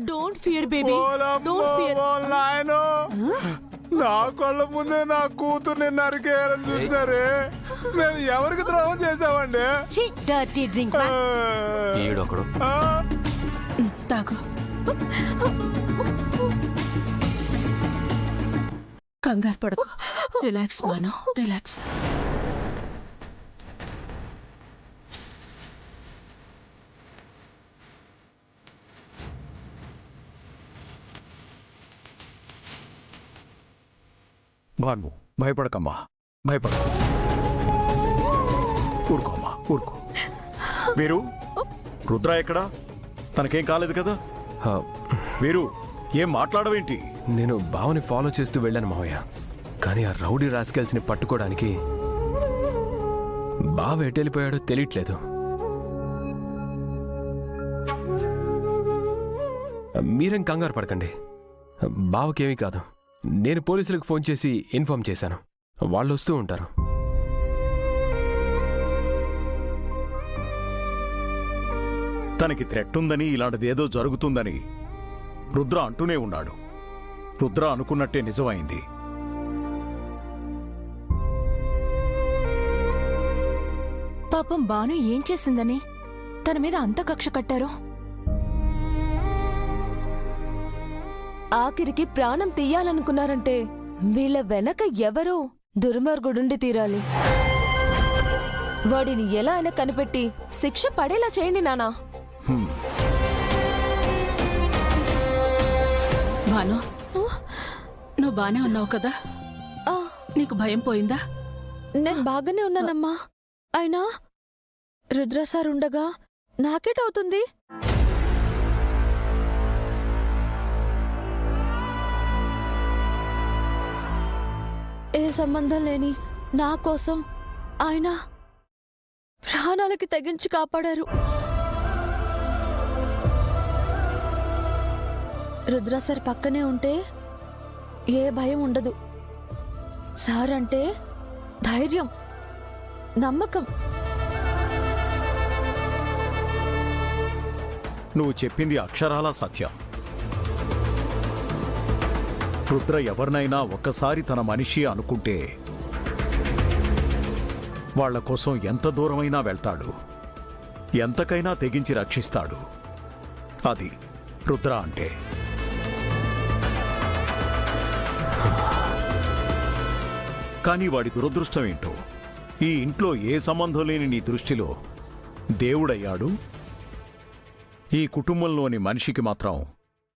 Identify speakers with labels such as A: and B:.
A: Don't fear baby, don't fear.
B: నాయనో, నా కళ్ళ ముందే నా కూతుర్ని నరికేయాలని చూసినారే. మేము ఎవరికి ద్రోహం చేసామండి?
A: ఛీ, డర్టీ డ్రింక్ మ్యాన్.
C: ఈడొకడు.
D: తాగు. కంగారు పడకు, రిలాక్స్ మాను, రిలాక్స్.
B: భాను, భయపడకమ్మా, భయపడకు. ఊరుకోమ్మా, ఊరుకో. వీరు, రుద్ర ఎక్కడా? తనకేం కాలేదు కదా? వీరు, ఏం మాట్లాడవేంటి?
C: నేను బావని ఫాలో చేస్తూ వెళ్ళాను మావయ్య, కానీ ఆ రౌడీ రాస్కెల్స్ని పట్టుకోవడానికి బావ ఎటెళ్ళిపోయాడో తెలియట్లేదు. మీరేం కంగారు పడకండి, బావకేమీ కాదు. నేను పోలీసులకు ఫోన్ చేసి ఇన్ఫార్మ్ చేశాను, వాళ్ళు వస్తూ ఉంటారు.
B: తనకి థ్రెట్ ఉందని, ఇలాంటిదేదో జరుగుతుందని రుద్ర అంటూనే ఉన్నాడు. రుద్ర అనుకున్నట్టే నిజమైంది.
A: పాపం బాను ఏం చేసిందని తన మీద అంత కక్ష కట్టారు?
E: ఆఖరికి ప్రాణం తీయాలనుకున్నారంటే వీళ్ళ వెనక ఎవరో దుర్మార్గుడుండి తీరాలి. వాడిని ఎలా అయినా కనిపెట్టి శిక్ష పడేలా చేయండి నానా.
D: భాను, నువ్వు బానే ఉన్నావు కదా?
E: ఆ,
D: నీకు భయం పోయిందా?
E: నేను బాగానే ఉన్నానమ్మా. అయినా రుద్ర సార్ ఉండగా నాకేటవుతుంది? ఏ సంబంధం లేని నా కోసం ఆయన ప్రాణాలకి తెగించి కాపాడారు. రుద్ర సార్ పక్కనే ఉంటే ఏ భయం ఉండదు. సార్ అంటే ధైర్యం, నమ్మకం.
B: నువ్వు చెప్పింది అక్షరాలా సత్యం. రుద్ర ఎవరినైనా ఒక్కసారి తన మనిషి అనుకుంటే వాళ్ల కోసం ఎంత దూరమైనా వెళ్తాడు, ఎంతకైనా తెగించి రక్షిస్తాడు. అది రుద్ర అంటే. కానీ వాడి దురదృష్టం ఏంటో, ఈ ఇంట్లో ఏ సంబంధం లేని నీ దృష్టిలో దేవుడయ్యాడు. ఈ కుటుంబంలోని మనిషికి మాత్రం